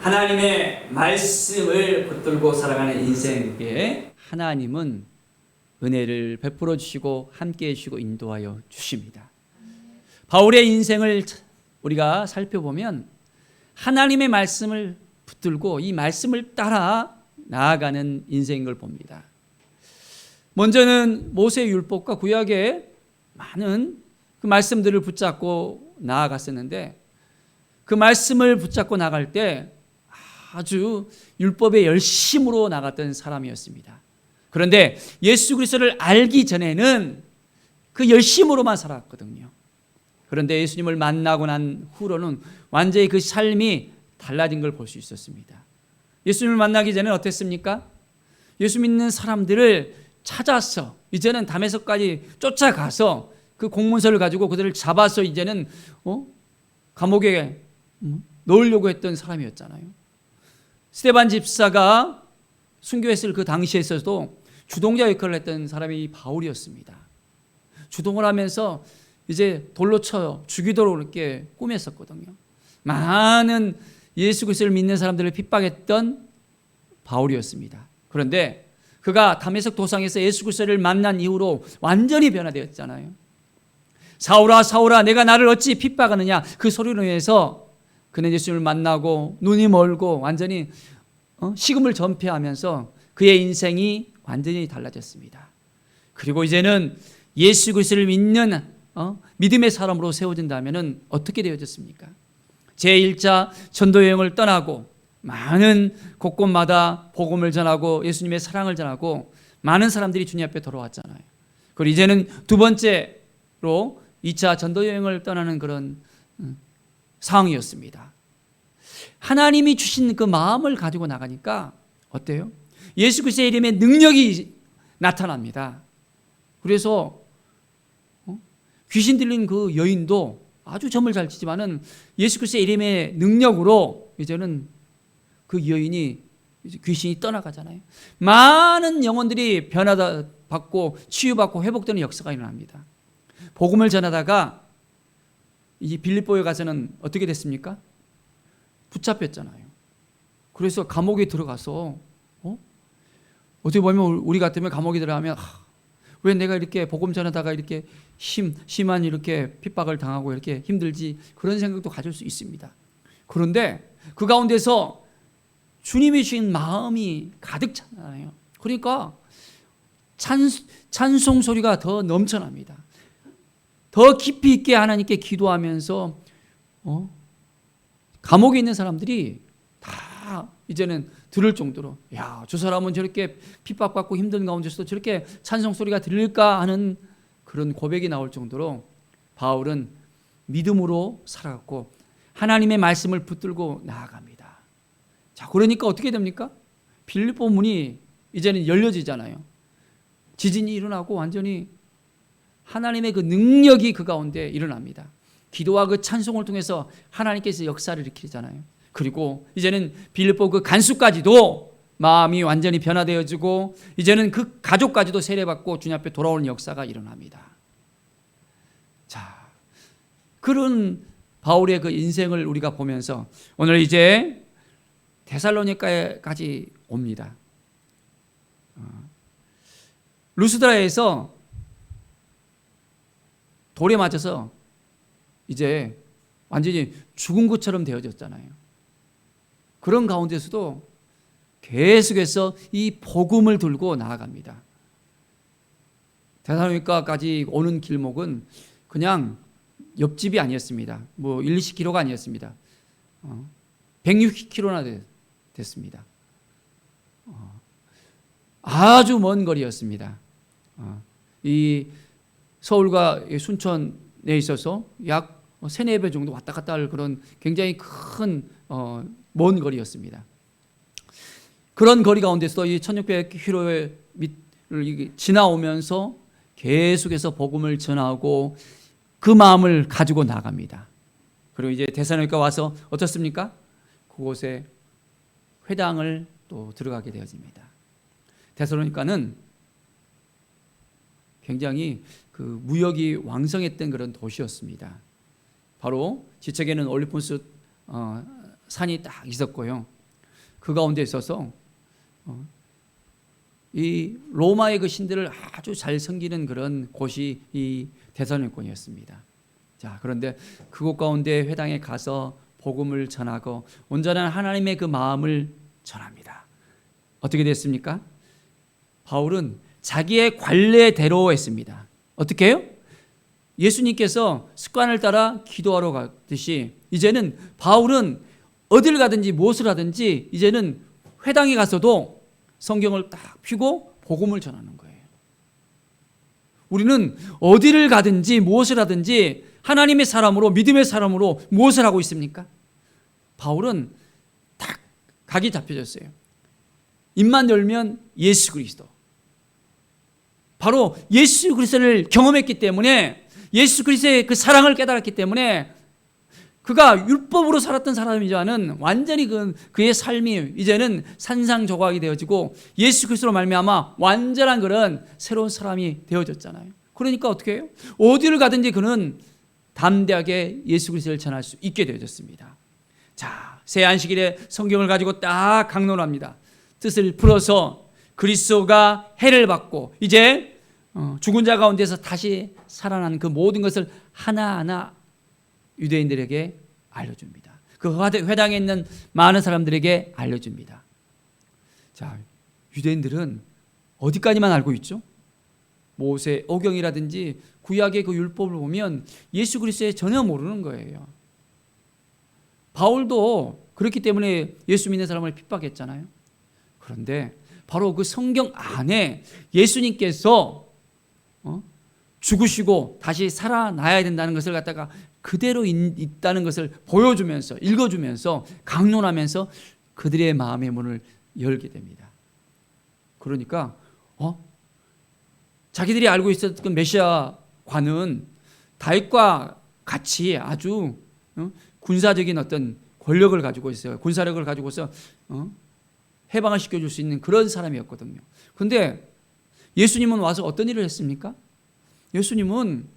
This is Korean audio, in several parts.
하나님의 말씀을 붙들고 살아가는 인생에 하나님은 은혜를 베풀어 주시고 함께해 주시고 인도하여 주십니다. 바울의 인생을 우리가 살펴보면 하나님의 말씀을 붙들고 이 말씀을 따라 나아가는 인생인 걸 봅니다. 먼저는 모세의 율법과 구약의 많은 그 말씀들을 붙잡고 나아갔었는데 그 말씀을 붙잡고 나갈 때 아주 율법의 열심으로 나갔던 사람이었습니다. 그런데 예수 그리스도를 알기 전에는 그 열심으로만 살았거든요. 그런데 예수님을 만나고 난 후로는 완전히 그 삶이 달라진 걸 볼 수 있었습니다. 예수님을 만나기 전에는 어땠습니까? 예수 믿는 사람들을 찾아서 이제는 다메섹까지 쫓아가서 그 공문서를 가지고 그들을 잡아서 이제는 감옥에 넣으려고 했던 사람이었잖아요. 스데반 집사가 순교했을 그 당시에서도 주동자 역할을 했던 사람이 바울이었습니다. 주동을 하면서 이제 돌로 쳐 죽이도록 이렇게 꾸몄었거든요. 많은 예수 그리스도를 믿는 사람들을 핍박했던 바울이었습니다. 그런데 그가 다메섹 도상에서 예수 그리스도를 만난 이후로 완전히 변화되었잖아요. 사울아 사울아 내가 나를 어찌 핍박하느냐 그 소리로 인해서 그는 예수님을 만나고 눈이 멀고 완전히 식음을 전폐하면서 그의 인생이 완전히 달라졌습니다. 그리고 이제는 예수 그리스도를 믿는 믿음의 사람으로 세워진다면 어떻게 되어졌습니까? 제1차 전도여행을 떠나고 많은 곳곳마다 복음을 전하고 예수님의 사랑을 전하고 많은 사람들이 주님 앞에 돌아왔잖아요. 그리고 이제는 두 번째로 2차 전도여행을 떠나는 그런 상황이었습니다. 하나님이 주신 그 마음을 가지고 나가니까 어때요? 예수 그리스도의 이름의 능력이 나타납니다. 그래서 귀신 들린 그 여인도 아주 점을 잘 치지만은 예수 그리스도의 이름의 능력으로 이제는 그 여인이 귀신이 떠나가잖아요. 많은 영혼들이 변화받고 치유받고 회복되는 역사가 일어납니다. 복음을 전하다가 이 빌립보에 가서는 어떻게 됐습니까? 붙잡혔잖아요. 그래서 감옥에 들어가서 어떻게 보면 우리 같으면 감옥에 들어가면 왜 내가 이렇게 복음 전하다가 이렇게 심한 이렇게 핍박을 당하고 이렇게 힘들지 그런 생각도 가질 수 있습니다. 그런데 그 가운데서 주님이 주신 마음이 가득 차잖아요. 그러니까 찬송 소리가 더 넘쳐납니다. 더 깊이 있게 하나님께 기도하면서 감옥에 있는 사람들이 다 이제는 들을 정도로 야, 저 사람은 저렇게 핍박받고 힘든 가운데서도 저렇게 찬송 소리가 들릴까 하는 그런 고백이 나올 정도로 바울은 믿음으로 살아갔고 하나님의 말씀을 붙들고 나아갑니다. 자, 그러니까 어떻게 됩니까? 빌립보 문이 이제는 열려지잖아요. 지진이 일어나고 완전히 하나님의 그 능력이 그 가운데 일어납니다. 기도와 그 찬송을 통해서 하나님께서 역사를 일으키잖아요. 그리고 이제는 빌립보 그 간수까지도 마음이 완전히 변화되어지고 이제는 그 가족까지도 세례받고 주님 앞에 돌아오는 역사가 일어납니다. 자, 그런 바울의 그 인생을 우리가 보면서 오늘 이제 데살로니가까지 옵니다. 루스드라에서 돌에 맞아서 이제 완전히 죽은 것처럼 되어졌잖아요. 그런 가운데서도 계속해서 이 복음을 들고 나아갑니다. 데살로니가까지 오는 길목은 그냥 옆집이 아니었습니다. 뭐 1, 20km가 아니었습니다. 160km나 됐습니다. 아주 먼 거리였습니다. 이 서울과 순천에 있어서 약 3, 4배 정도 왔다 갔다 할 그런 굉장히 큰 먼 거리였습니다. 그런 거리 가운데서 이 1600km를 지나오면서 계속해서 복음을 전하고 그 마음을 가지고 나갑니다. 그리고 이제 데살로니가 와서 어떻습니까? 그곳에 회당을 또 들어가게 되어집니다. 데살로니가는 굉장히 그 무역이 왕성했던 그런 도시였습니다. 바로 지척에는 올리포스 산이 딱 있었고요. 그 가운데 있어서 이 로마의 그 신들을 아주 잘 섬기는 그런 곳이 이 데살로니가였습니다. 자, 그런데 그곳 가운데 회당에 가서 복음을 전하고 온전한 하나님의 그 마음을 전합니다. 어떻게 됐습니까? 바울은 자기의 관례대로 했습니다. 어떻게 해요? 예수님께서 습관을 따라 기도하러 갔듯이 이제는 바울은 어딜 가든지 무엇을 하든지 이제는 회당에 가서도 성경을 딱 펴고 복음을 전하는 거예요. 우리는 어디를 가든지 무엇을 하든지 하나님의 사람으로 믿음의 사람으로 무엇을 하고 있습니까? 바울은 딱 각이 잡혀졌어요. 입만 열면 예수 그리스도. 바로 예수 그리스도를 경험했기 때문에 예수 그리스도의 그 사랑을 깨달았기 때문에 그가 율법으로 살았던 사람이자는 완전히 그의 삶이 이제는 산상조각이 되어지고 예수 그리스도로 말미암아 완전한 그런 새로운 사람이 되어졌잖아요. 그러니까 어떻게 해요? 어디를 가든지 그는 담대하게 예수 그리스도를 전할 수 있게 되어졌습니다. 자, 새 안식일에 성경을 가지고 딱 강론합니다. 뜻을 풀어서 그리스도가 해를 받고 이제 죽은 자 가운데서 다시 살아난 그 모든 것을 하나하나 유대인들에게 알려줍니다. 그 회당에 있는 많은 사람들에게 알려줍니다. 자, 유대인들은 어디까지만 알고 있죠? 모세 오경이라든지 구약의 그 율법을 보면 예수 그리스도에 전혀 모르는 거예요. 바울도 그렇기 때문에 예수 믿는 사람을 핍박했잖아요. 그런데 바로 그 성경 안에 예수님께서 죽으시고 다시 살아나야 된다는 것을 갖다가 그대로 있다는 것을 보여주면서 읽어주면서 강론하면서 그들의 마음의 문을 열게 됩니다. 그러니까 자기들이 알고 있었던 메시아관은 다윗과 같이 아주 군사적인 어떤 권력을 가지고 있어요. 군사력을 가지고서 해방을 시켜줄 수 있는 그런 사람이었거든요. 그런데 예수님은 와서 어떤 일을 했습니까? 예수님은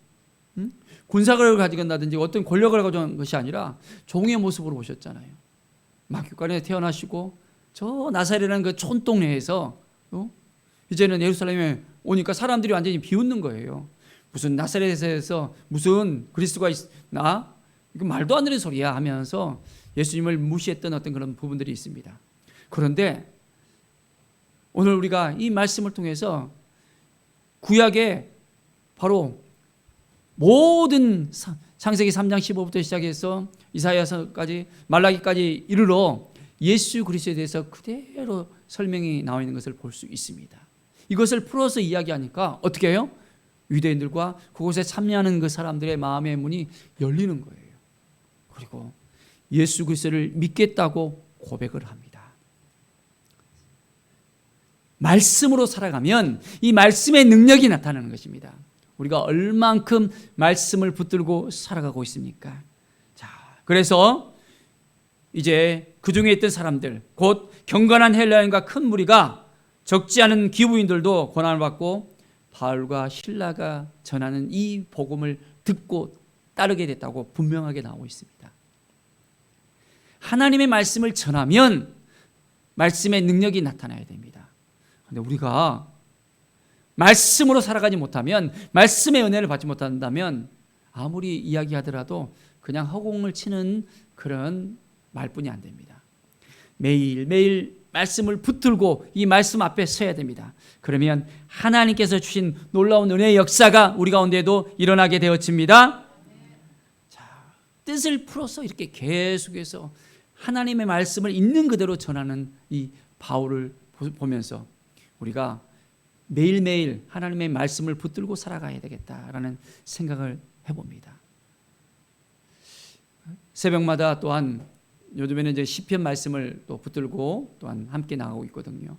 군사력을 가지고 온다든지 어떤 권력을 가져온 것이 아니라 종의 모습으로 오셨잖아요. 막육간에 태어나시고 저 나사렛이라는 그 촌동네에서 이제는 예루살렘에 오니까 사람들이 완전히 비웃는 거예요. 무슨 나사렛에서 무슨 그리스도가 있나? 이거 말도 안 되는 소리야 하면서 예수님을 무시했던 어떤 그런 부분들이 있습니다. 그런데 오늘 우리가 이 말씀을 통해서 구약에 바로 모든 창세기 3장 15부터 시작해서 이사야서까지 말라기까지 이르러 예수 그리스도에 대해서 그대로 설명이 나와 있는 것을 볼 수 있습니다. 이것을 풀어서 이야기하니까 어떻게 해요? 유대인들과 그곳에 참여하는 그 사람들의 마음의 문이 열리는 거예요. 그리고 예수 그리스도를 믿겠다고 고백을 합니다. 말씀으로 살아가면 이 말씀의 능력이 나타나는 것입니다. 우리가 얼만큼 말씀을 붙들고 살아가고 있습니까? 자, 그래서 이제 그 중에 있던 사람들, 곧 경건한 헬라인과 큰 무리가 적지 않은 기부인들도 고난을 받고 바울과 실라가 전하는 이 복음을 듣고 따르게 됐다고 분명하게 나오고 있습니다. 하나님의 말씀을 전하면 말씀의 능력이 나타나야 됩니다. 그런데 우리가 말씀으로 살아가지 못하면, 말씀의 은혜를 받지 못한다면 아무리 이야기하더라도 그냥 허공을 치는 그런 말뿐이 안 됩니다. 매일매일 말씀을 붙들고 이 말씀 앞에 서야 됩니다. 그러면 하나님께서 주신 놀라운 은혜의 역사가 우리 가운데도 일어나게 되어집니다. 자, 뜻을 풀어서 이렇게 계속해서 하나님의 말씀을 있는 그대로 전하는 이 바울을 보면서 우리가 매일매일 하나님의 말씀을 붙들고 살아가야 되겠다라는 생각을 해봅니다. 새벽마다 또한 요즘에는 이제 시편 말씀을 또 붙들고 또한 함께 나가고 있거든요.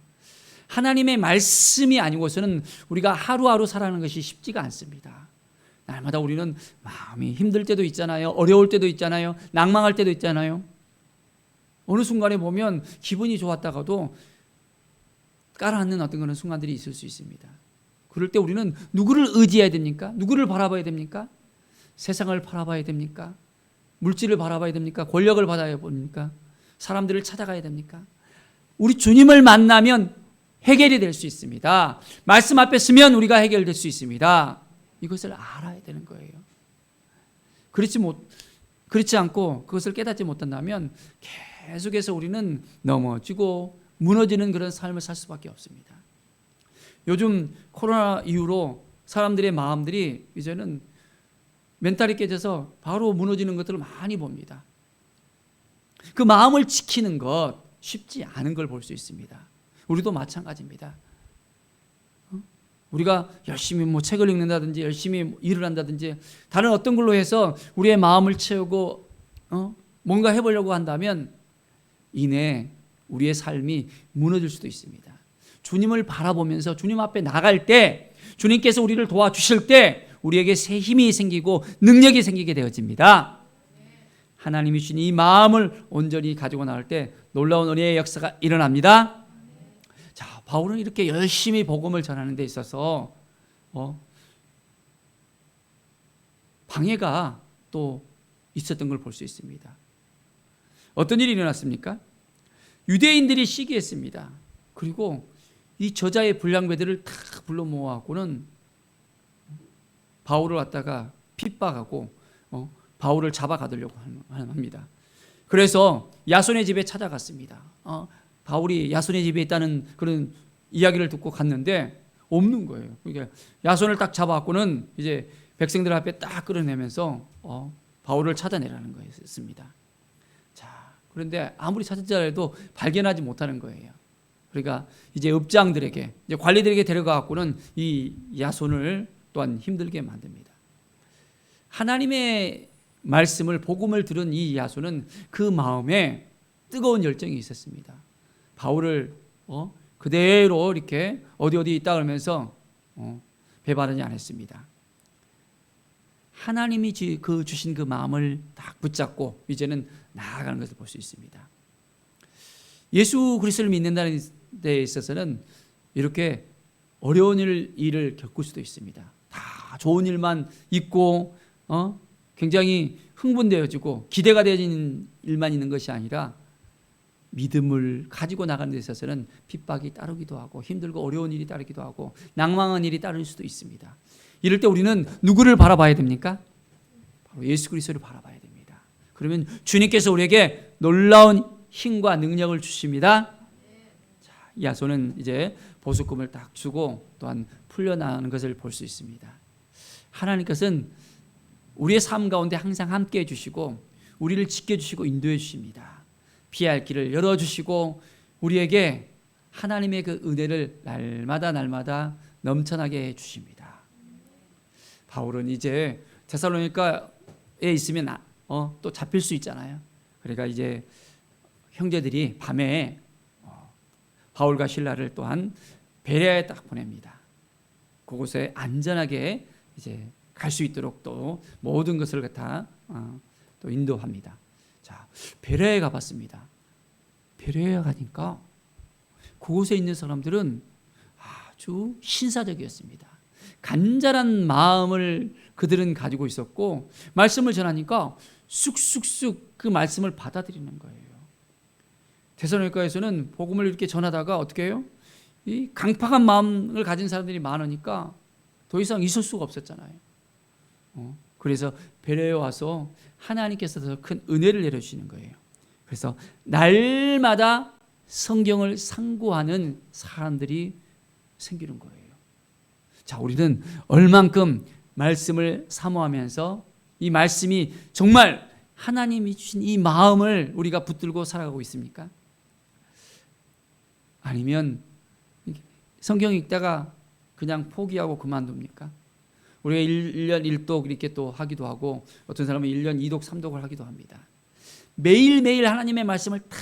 하나님의 말씀이 아니고서는 우리가 하루하루 살아가는 것이 쉽지가 않습니다. 날마다 우리는 마음이 힘들 때도 있잖아요. 어려울 때도 있잖아요. 낭망할 때도 있잖아요. 어느 순간에 보면 기분이 좋았다가도 깔아앉는 어떤 그런 순간들이 있을 수 있습니다. 그럴 때 우리는 누구를 의지해야 됩니까? 누구를 바라봐야 됩니까? 세상을 바라봐야 됩니까? 물질을 바라봐야 됩니까? 권력을 받아야 됩니까? 사람들을 찾아가야 됩니까? 우리 주님을 만나면 해결이 될 수 있습니다. 말씀 앞에 서면 우리가 해결될 수 있습니다. 이것을 알아야 되는 거예요. 그렇지 않고 그것을 깨닫지 못한다면 계속해서 우리는 넘어지고 무너지는 그런 삶을 살 수밖에 없습니다. 요즘 코로나 이후로 사람들의 마음들이 이제는 멘탈이 깨져서 바로 무너지는 것들을 많이 봅니다. 그 마음을 지키는 것 쉽지 않은 걸 볼 수 있습니다. 우리도 마찬가지입니다. 우리가 열심히 책을 읽는다든지 열심히 일을 한다든지 다른 어떤 걸로 해서 우리의 마음을 채우고 뭔가 해보려고 한다면 이내 우리의 삶이 무너질 수도 있습니다. 주님을 바라보면서 주님 앞에 나갈 때 주님께서 우리를 도와주실 때 우리에게 새 힘이 생기고 능력이 생기게 되어집니다. 하나님이 주신 이 마음을 온전히 가지고 나갈 때 놀라운 은혜의 역사가 일어납니다. 자, 바울은 이렇게 열심히 복음을 전하는 데 있어서 방해가 또 있었던 걸 볼 수 있습니다. 어떤 일이 일어났습니까? 유대인들이 시기했습니다. 그리고 이 저자의 불량배들을 다 불러 모아갖고는 바울을 갖다가 핍박하고 바울을 잡아가두려고 합니다. 그래서 야손의 집에 찾아갔습니다. 바울이 야손의 집에 있다는 그런 이야기를 듣고 갔는데 없는 거예요. 그러니까 야손을 딱 잡아갖고는 이제 백성들 앞에 딱 끌어내면서 바울을 찾아내라는 거였습니다. 자, 그런데 아무리 찾았자 해도 발견하지 못하는 거예요. 그러니까 이제 읍장들에게, 이제 관리들에게 데려가갖고는 이 야손을 또한 힘들게 만듭니다. 하나님의 말씀을, 복음을 들은 이 야손은 그 마음에 뜨거운 열정이 있었습니다. 바울을 그대로 이렇게 어디 있다 그러면서 배반하지 않았습니다. 하나님이 주신 그 마음을 딱 붙잡고 이제는 나아가는 것을 볼 수 있습니다. 예수 그리스도를 믿는다는 데 있어서는 이렇게 어려운 일을 겪을 수도 있습니다. 다 좋은 일만 있고 굉장히 흥분되어지고 기대가 되어지는 일만 있는 것이 아니라 믿음을 가지고 나가는 데 있어서는 핍박이 따르기도 하고 힘들고 어려운 일이 따르기도 하고 낭망한 일이 따를 수도 있습니다. 이럴 때 우리는 누구를 바라봐야 됩니까? 바로 예수 그리스도를 바라봐야 됩니다. 그러면 주님께서 우리에게 놀라운 힘과 능력을 주십니다. 자, 야손은 이제 보석금을 딱 주고 또한 풀려나가는 것을 볼 수 있습니다. 하나님께서는 우리의 삶 가운데 항상 함께해 주시고 우리를 지켜주시고 인도해 주십니다. 피할 길을 열어주시고 우리에게 하나님의 그 은혜를 날마다 넘쳐나게 해 주십니다. 바울은 이제 데살로니가에 있으면 또 잡힐 수 있잖아요. 그러니까 이제 형제들이 밤에 바울과 실라를 또한 베레아에 딱 보냅니다. 그곳에 안전하게 이제 갈 수 있도록 또 모든 것을 다 또 인도합니다. 자, 베레아에 가봤습니다. 베레아에 가니까 그곳에 있는 사람들은 아주 신사적이었습니다. 간절한 마음을 그들은 가지고 있었고 말씀을 전하니까 쑥쑥쑥 그 말씀을 받아들이는 거예요. 데살로니가에서는 복음을 이렇게 전하다가 어떻게 해요? 이 강팍한 마음을 가진 사람들이 많으니까 더 이상 있을 수가 없었잖아요. 그래서 베레아에 와서 하나님께서 더 큰 은혜를 내려주시는 거예요. 그래서 날마다 성경을 상고하는 사람들이 생기는 거예요. 자, 우리는 얼만큼 말씀을 사모하면서 이 말씀이 정말 하나님이 주신 이 마음을 우리가 붙들고 살아가고 있습니까? 아니면 성경 읽다가 그냥 포기하고 그만둡니까? 우리가 1년 1독 이렇게 또 하기도 하고 어떤 사람은 1년 2독 3독을 하기도 합니다. 매일매일 하나님의 말씀을 탁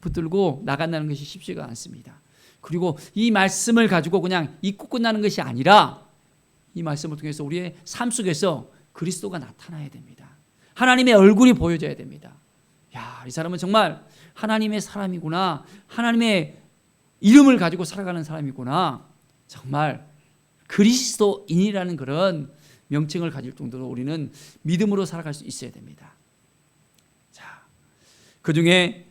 붙들고 나간다는 것이 쉽지가 않습니다. 그리고 이 말씀을 가지고 그냥 잊고 끝나는 것이 아니라 이 말씀을 통해서 우리의 삶 속에서 그리스도가 나타나야 됩니다. 하나님의 얼굴이 보여져야 됩니다. 야, 이 사람은 정말 하나님의 사람이구나. 하나님의 이름을 가지고 살아가는 사람이구나. 정말 그리스도인이라는 그런 명칭을 가질 정도로 우리는 믿음으로 살아갈 수 있어야 됩니다. 자, 그 중에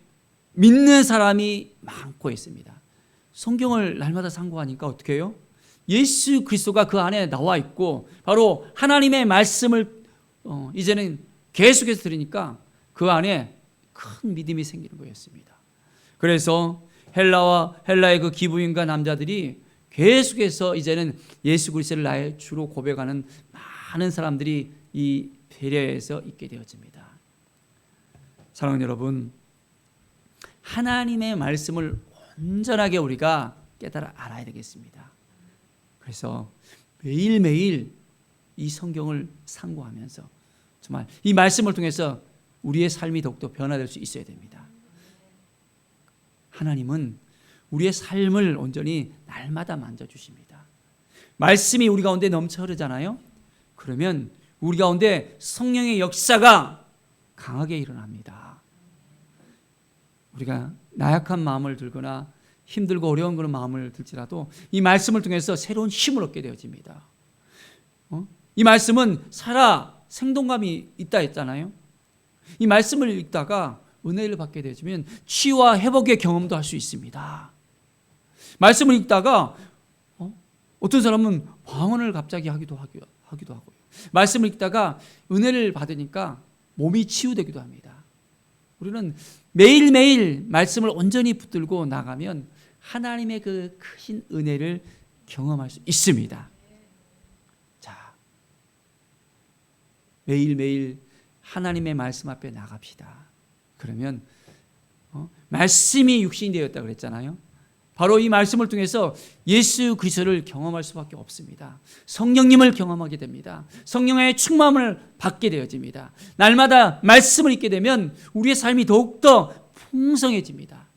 믿는 사람이 많고 있습니다. 성경을 날마다 상고하니까 어떻게 해요? 예수 그리스도가 그 안에 나와 있고 바로 하나님의 말씀을 이제는 계속해서 들으니까 그 안에 큰 믿음이 생기는 거였습니다. 그래서 헬라의 그 기부인과 남자들이 계속해서 이제는 예수 그리스도를 나의 주로 고백하는 많은 사람들이 이 베레아에서 있게 되어집니다. 사랑하는 여러분, 하나님의 말씀을 온전하게 우리가 깨달아 알아야 되겠습니다. 그래서 매일매일 이 성경을 상고하면서 정말 이 말씀을 통해서 우리의 삶이 더욱더 변화될 수 있어야 됩니다. 하나님은 우리의 삶을 온전히 날마다 만져주십니다. 말씀이 우리 가운데 넘쳐 흐르잖아요. 그러면 우리 가운데 성령의 역사가 강하게 일어납니다. 우리가 나약한 마음을 들거나 힘들고 어려운 그런 마음을 들지라도 이 말씀을 통해서 새로운 힘을 얻게 되어집니다. 이 말씀은 살아 생동감이 있다 했잖아요. 이 말씀을 읽다가 은혜를 받게 되어지면 치유와 회복의 경험도 할 수 있습니다. 말씀을 읽다가 어떤 사람은 방언을 갑자기 하기도 하고요. 말씀을 읽다가 은혜를 받으니까 몸이 치유되기도 합니다. 우리는 매일매일 말씀을 온전히 붙들고 나가면 하나님의 그 크신 은혜를 경험할 수 있습니다. 자, 매일매일 하나님의 말씀 앞에 나갑시다. 그러면 말씀이 육신이 되었다고 그랬잖아요. 바로 이 말씀을 통해서 예수 그리스도를 경험할 수밖에 없습니다. 성령님을 경험하게 됩니다. 성령의 충만을 받게 되어집니다. 날마다 말씀을 읽게 되면 우리의 삶이 더욱더 풍성해집니다.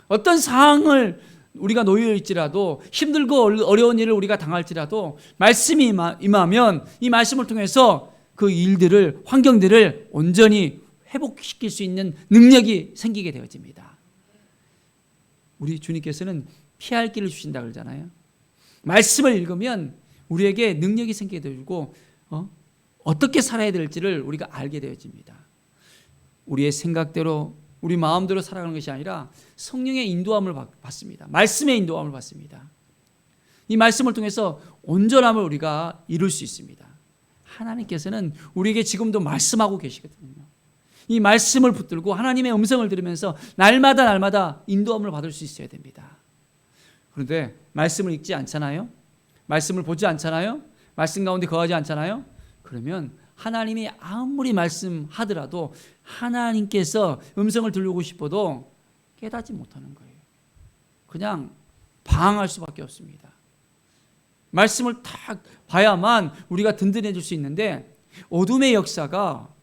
어떤 상황을 우리가 놓여 있지라도 힘들고 어려운 일을 우리가 당할지라도 말씀이 임하면 이 말씀을 통해서 그 일들을 환경들을 온전히 회복시킬 수 있는 능력이 생기게 되어집니다. 우리 주님께서는 피할 길을 주신다 그러잖아요. 말씀을 읽으면 우리에게 능력이 생기게 되고 어떻게 살아야 될지를 우리가 알게 되어집니다. 우리의 생각대로 우리 마음대로 살아가는 것이 아니라 성령의 인도함을 받습니다. 말씀의 인도함을 받습니다. 이 말씀을 통해서 온전함을 우리가 이룰 수 있습니다. 하나님께서는 우리에게 지금도 말씀하고 계시거든요. 이 말씀을 붙들고 하나님의 음성을 들으면서 날마다 인도함을 받을 수 있어야 됩니다. 그런데 말씀을 읽지 않잖아요. 말씀을 보지 않잖아요. 말씀 가운데 거하지 않잖아요. 그러면 하나님이 아무리 말씀하더라도 하나님께서 음성을 들으고 싶어도 깨닫지 못하는 거예요. 그냥 방황할 수밖에 없습니다. 말씀을 딱 봐야만 우리가 든든해질 수 있는데 어둠의 역사가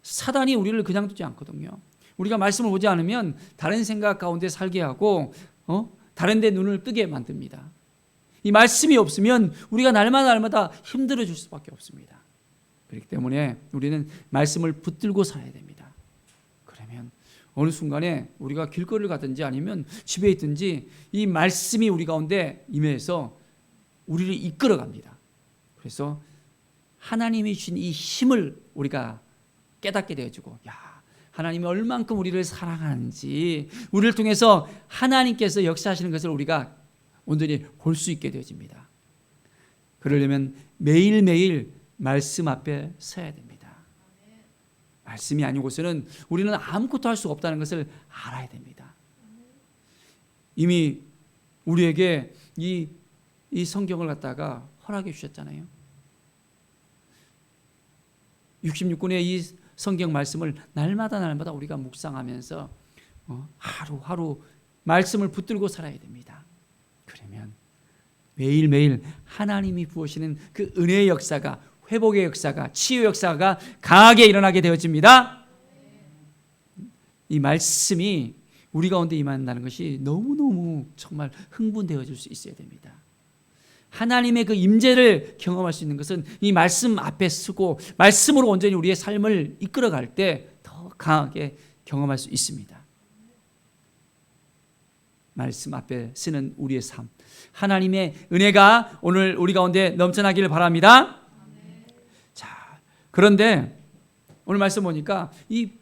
사단이 우리를 그냥 두지 않거든요. 우리가 말씀을 보지 않으면 다른 생각 가운데 살게 하고 다른 데 눈을 뜨게 만듭니다. 이 말씀이 없으면 우리가 날마다 힘들어질 수밖에 없습니다. 그렇기 때문에 우리는 말씀을 붙들고 살아야 됩니다. 그러면 어느 순간에 우리가 길거리를 가든지 아니면 집에 있든지 이 말씀이 우리 가운데 임해서 우리를 이끌어갑니다. 그래서 하나님이 주신 이 힘을 우리가 깨닫게 되어지고 하나님이 얼만큼 우리를 사랑하는지 우리를 통해서 하나님께서 역사하시는 것을 우리가 온전히 볼 수 있게 되어집니다. 그러려면 매일매일 말씀 앞에 서야 됩니다. 말씀이 아니고서는 우리는 아무것도 할 수 없다는 것을 알아야 됩니다. 이미 우리에게 이 성경을 갖다가 허락해 주셨잖아요. 66권의 이 성경 말씀을 날마다 우리가 묵상하면서 하루하루 말씀을 붙들고 살아야 됩니다. 그러면 매일매일 하나님이 부으시는 그 은혜의 역사가, 회복의 역사가, 치유의 역사가 강하게 일어나게 되어집니다. 이 말씀이 우리 가운데 임한다는 것이 너무너무 정말 흥분되어질 수 있어야 됩니다. 하나님의 그 임재를 경험할 수 있는 것은 이 말씀 앞에 서고 말씀으로 온전히 우리의 삶을 이끌어갈 때 더 강하게 경험할 수 있습니다. 말씀 앞에 쓰는 우리의 삶, 하나님의 은혜가 오늘 우리 가운데 넘쳐나기를 바랍니다. 자, 그런데 오늘 말씀 보니까 이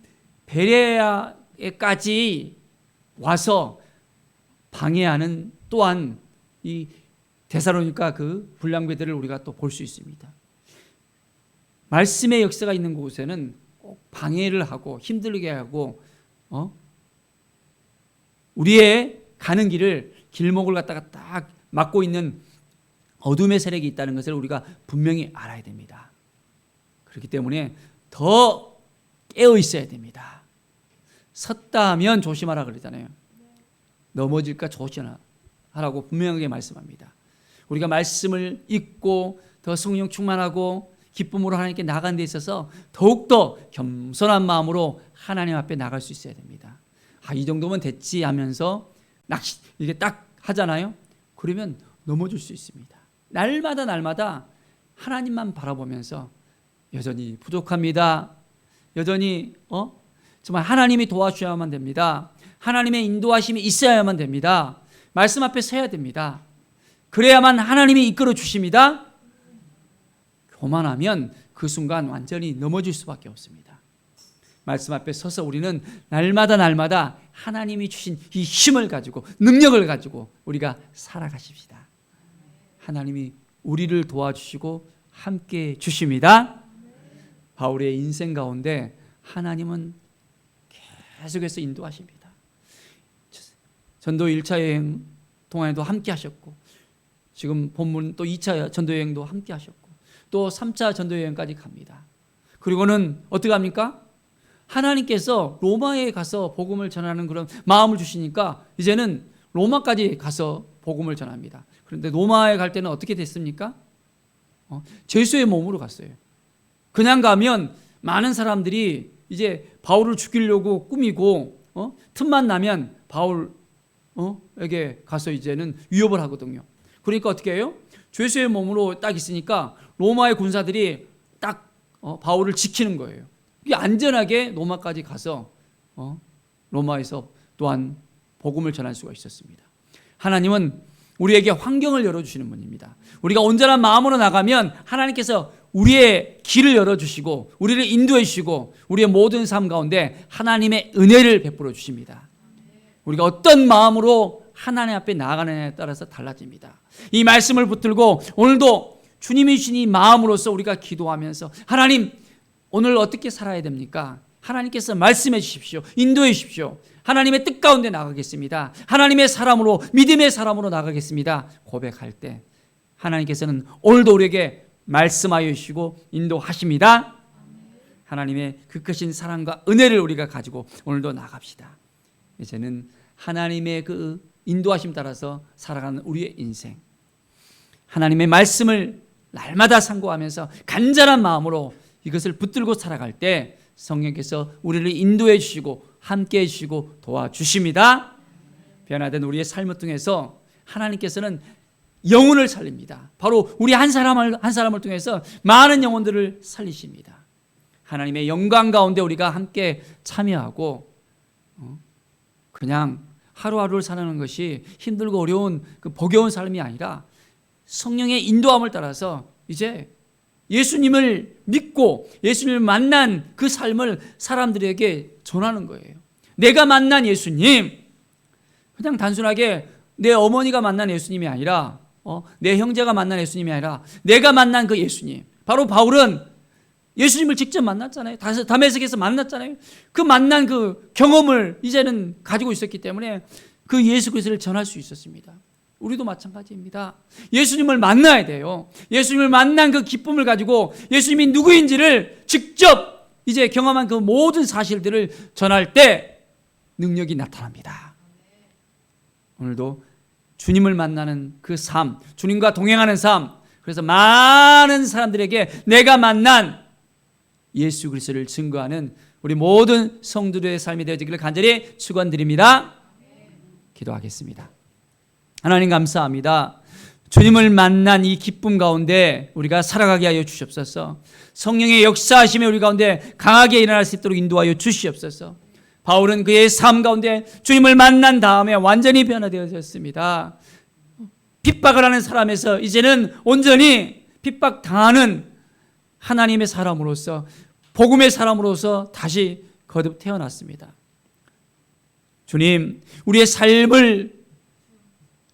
베레아에까지 와서 방해하는 또한 이 데살로니가 그 불량배들을 우리가 또 볼 수 있습니다. 말씀의 역사가 있는 곳에는 꼭 방해를 하고 힘들게 하고 우리의 가는 길목을 갖다가 딱 막고 있는 어둠의 세력이 있다는 것을 우리가 분명히 알아야 됩니다. 그렇기 때문에 더 깨어 있어야 됩니다. 섰다 하면 조심하라 그러잖아요. 넘어질까 조심하라고 분명하게 말씀합니다. 우리가 말씀을 읽고 더 성령 충만하고 기쁨으로 하나님께 나가는 데 있어서 더욱더 겸손한 마음으로 하나님 앞에 나갈 수 있어야 됩니다. 이 정도면 됐지 하면서 이게 딱 하잖아요. 그러면 넘어질 수 있습니다. 날마다 하나님만 바라보면서 여전히 부족합니다. 여전히 정말 하나님이 도와주셔야만 됩니다. 하나님의 인도하심이 있어야만 됩니다. 말씀 앞에 서야 됩니다. 그래야만 하나님이 이끌어 주십니다. 교만하면 그 순간 완전히 넘어질 수밖에 없습니다. 말씀 앞에 서서 우리는 날마다 하나님이 주신 이 힘을 가지고 능력을 가지고 우리가 살아가십시다. 하나님이 우리를 도와주시고 함께 주십니다. 바울의 인생 가운데 하나님은 계속해서 인도하십니다. 전도 1차 여행 동안에도 함께 하셨고 지금 본문 또 2차 전도 여행도 함께 하셨고 또 3차 전도 여행까지 갑니다. 그리고는 어떻게 합니까? 하나님께서 로마에 가서 복음을 전하는 그런 마음을 주시니까 이제는 로마까지 가서 복음을 전합니다. 그런데 로마에 갈 때는 어떻게 됐습니까? 죄수의 몸으로 갔어요. 그냥 가면 많은 사람들이 이제 바울을 죽이려고 꾸미고 틈만 나면 바울에게 가서 이제는 위협을 하거든요. 그러니까 어떻게 해요? 죄수의 몸으로 딱 있으니까 로마의 군사들이 딱 바울을 지키는 거예요. 이게 안전하게 로마까지 가서 로마에서 또한 복음을 전할 수가 있었습니다. 하나님은 우리에게 환경을 열어주시는 분입니다. 우리가 온전한 마음으로 나가면 하나님께서 우리의 길을 열어주시고 우리를 인도해 주시고 우리의 모든 삶 가운데 하나님의 은혜를 베풀어 주십니다. 우리가 어떤 마음으로 하나님 앞에 나아가느냐에 따라서 달라집니다. 이 말씀을 붙들고 오늘도 주님이 주신 이 마음으로서 우리가 기도하면서 하나님 오늘 어떻게 살아야 됩니까? 하나님께서 말씀해 주십시오. 인도해 주십시오. 하나님의 뜻 가운데 나가겠습니다. 하나님의 사람으로 믿음의 사람으로 나가겠습니다. 고백할 때 하나님께서는 오늘도 우리에게 말씀하여 주시고 인도하십니다. 하나님의 그 크신 사랑과 은혜를 우리가 가지고 오늘도 나갑시다. 이제는 하나님의 그 인도하심 따라서 살아가는 우리의 인생, 하나님의 말씀을 날마다 상고하면서 간절한 마음으로 이것을 붙들고 살아갈 때 성령께서 우리를 인도해 주시고 함께해 주시고 도와주십니다. 변화된 우리의 삶을 통해서 하나님께서는 영혼을 살립니다. 바로 우리 한 사람을 통해서 많은 영혼들을 살리십니다. 하나님의 영광 가운데 우리가 함께 참여하고 그냥 하루하루를 사는 것이 힘들고 어려운 그 버거운 삶이 아니라 성령의 인도함을 따라서 이제 예수님을 믿고 예수님을 만난 그 삶을 사람들에게 전하는 거예요. 내가 만난 예수님, 그냥 단순하게 내 어머니가 만난 예수님이 아니라 내 형제가 만난 예수님이 아니라 내가 만난 그 예수님. 바로 바울은 예수님을 직접 만났잖아요. 다메섹에서 만났잖아요. 그 만난 그 경험을 이제는 가지고 있었기 때문에 그 예수 그리스도를 전할 수 있었습니다. 우리도 마찬가지입니다. 예수님을 만나야 돼요. 예수님을 만난 그 기쁨을 가지고 예수님이 누구인지를 직접 이제 경험한 그 모든 사실들을 전할 때 능력이 나타납니다. 오늘도 주님을 만나는 그 삶, 주님과 동행하는 삶, 그래서 많은 사람들에게 내가 만난 예수 그리스도를 증거하는 우리 모든 성도들의 삶이 되어지기를 간절히 축원드립니다. 기도하겠습니다. 하나님 감사합니다. 주님을 만난 이 기쁨 가운데 우리가 살아가게 하여 주시옵소서. 성령의 역사하심이 우리 가운데 강하게 일어날 수 있도록 인도하여 주시옵소서. 바울은 그의 삶 가운데 주님을 만난 다음에 완전히 변화되어졌습니다. 핍박을 하는 사람에서 이제는 온전히 핍박당하는 하나님의 사람으로서 복음의 사람으로서 다시 거듭 태어났습니다. 주님, 우리의 삶을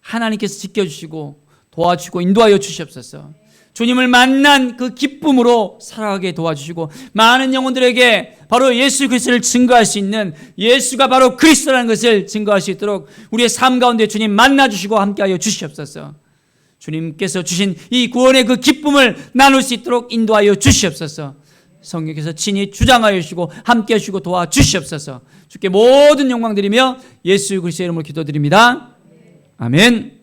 하나님께서 지켜주시고 도와주시고 인도하여 주시옵소서. 주님을 만난 그 기쁨으로 살아가게 도와주시고 많은 영혼들에게 바로 예수 그리스도를 증거할 수 있는, 예수가 바로 그리스도라는 것을 증거할 수 있도록 우리의 삶 가운데 주님 만나주시고 함께하여 주시옵소서. 주님께서 주신 이 구원의 그 기쁨을 나눌 수 있도록 인도하여 주시옵소서. 성령께서 친히 주장하여 주시고 함께해 주시고 도와주시옵소서. 주께 모든 영광 드리며 예수 그리스도의 이름으로 기도드립니다. 아멘.